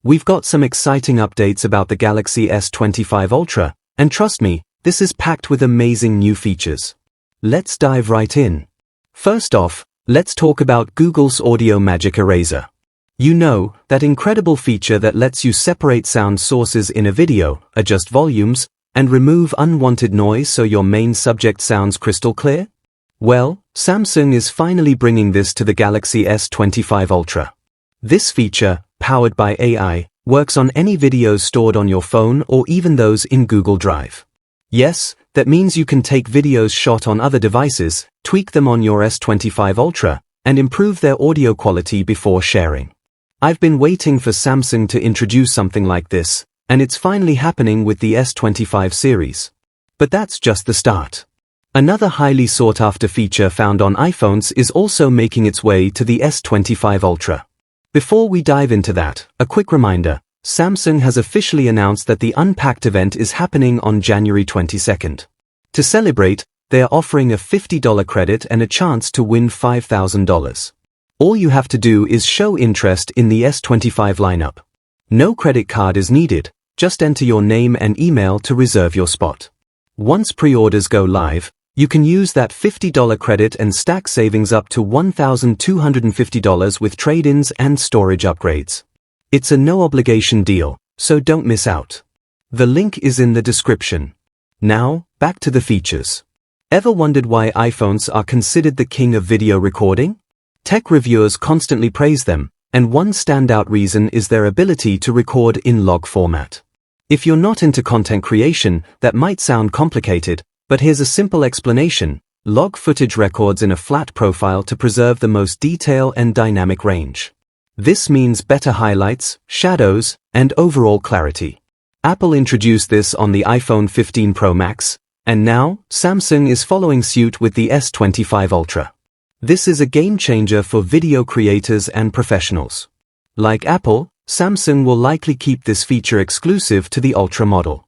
We've got some exciting updates about the Galaxy S25 Ultra, and trust me, this is packed with amazing new features. Let's dive right in. First off, let's talk about Google's Audio Magic Eraser. You know, that incredible feature that lets you separate sound sources in a video, adjust volumes, and remove unwanted noise so your main subject sounds crystal clear? Well, Samsung is finally bringing this to the Galaxy S25 Ultra. This feature, powered by AI, works on any videos stored on your phone or even those in Google Drive. Yes, that means you can take videos shot on other devices, tweak them on your S25 Ultra, and improve their audio quality before sharing. I've been waiting for Samsung to introduce something like this, and it's finally happening with the S25 series. But that's just the start. Another highly sought-after feature found on iPhones is also making its way to the S25 Ultra. Before we dive into that, a quick reminder, Samsung has officially announced that the Unpacked event is happening on January 22nd. To celebrate, they are offering a $50 credit and a chance to win $5,000. All you have to do is show interest in the S25 lineup. No credit card is needed, just enter your name and email to reserve your spot. Once pre-orders go live, you can use that $50 credit and stack savings up to $1,250 with trade-ins and storage upgrades. It's a no-obligation deal, so don't miss out. The link is in the description. Now, back to the features. Ever wondered why iPhones are considered the king of video recording? Tech reviewers constantly praise them, and one standout reason is their ability to record in log format. If you're not into content creation, that might sound complicated, but here's a simple explanation. Log footage records in a flat profile to preserve the most detail and dynamic range. This means better highlights, shadows, and overall clarity. Apple introduced this on the iPhone 15 Pro Max, and now, Samsung is following suit with the S25 Ultra. This is a game changer for video creators and professionals. Like Apple, Samsung will likely keep this feature exclusive to the Ultra model.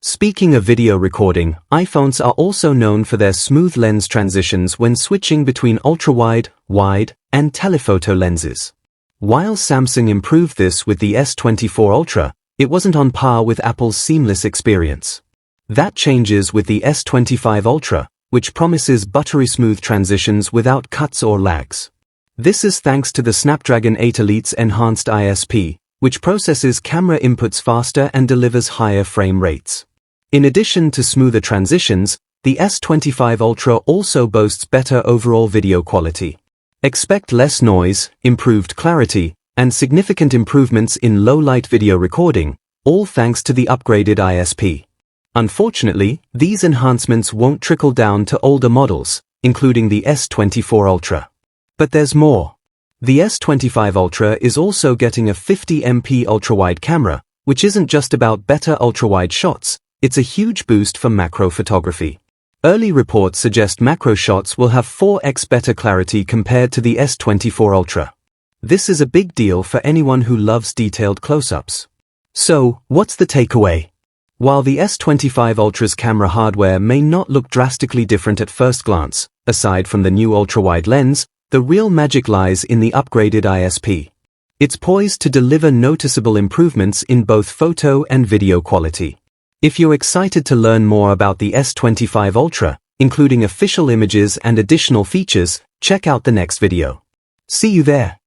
Speaking of video recording, iPhones are also known for their smooth lens transitions when switching between ultra-wide, wide, and telephoto lenses. While Samsung improved this with the S24 Ultra, it wasn't on par with Apple's seamless experience. That changes with the S25 Ultra, which promises buttery smooth transitions without cuts or lags. This is thanks to the Snapdragon 8 Elite's enhanced ISP, which processes camera inputs faster and delivers higher frame rates. In addition to smoother transitions, the S25 Ultra also boasts better overall video quality. Expect less noise, improved clarity, and significant improvements in low-light video recording, all thanks to the upgraded ISP. Unfortunately, these enhancements won't trickle down to older models, including the S24 Ultra. But there's more. The S25 Ultra is also getting a 50MP ultra-wide camera, which isn't just about better ultra-wide shots. It's a huge boost for macro photography. Early reports suggest macro shots will have 4x better clarity compared to the S24 Ultra. This is a big deal for anyone who loves detailed close-ups. So, what's the takeaway? While the S25 Ultra's camera hardware may not look drastically different at first glance, aside from the new ultra-wide lens, the real magic lies in the upgraded ISP. It's poised to deliver noticeable improvements in both photo and video quality. If you're excited to learn more about the S25 Ultra, including official images and additional features, check out the next video. See you there.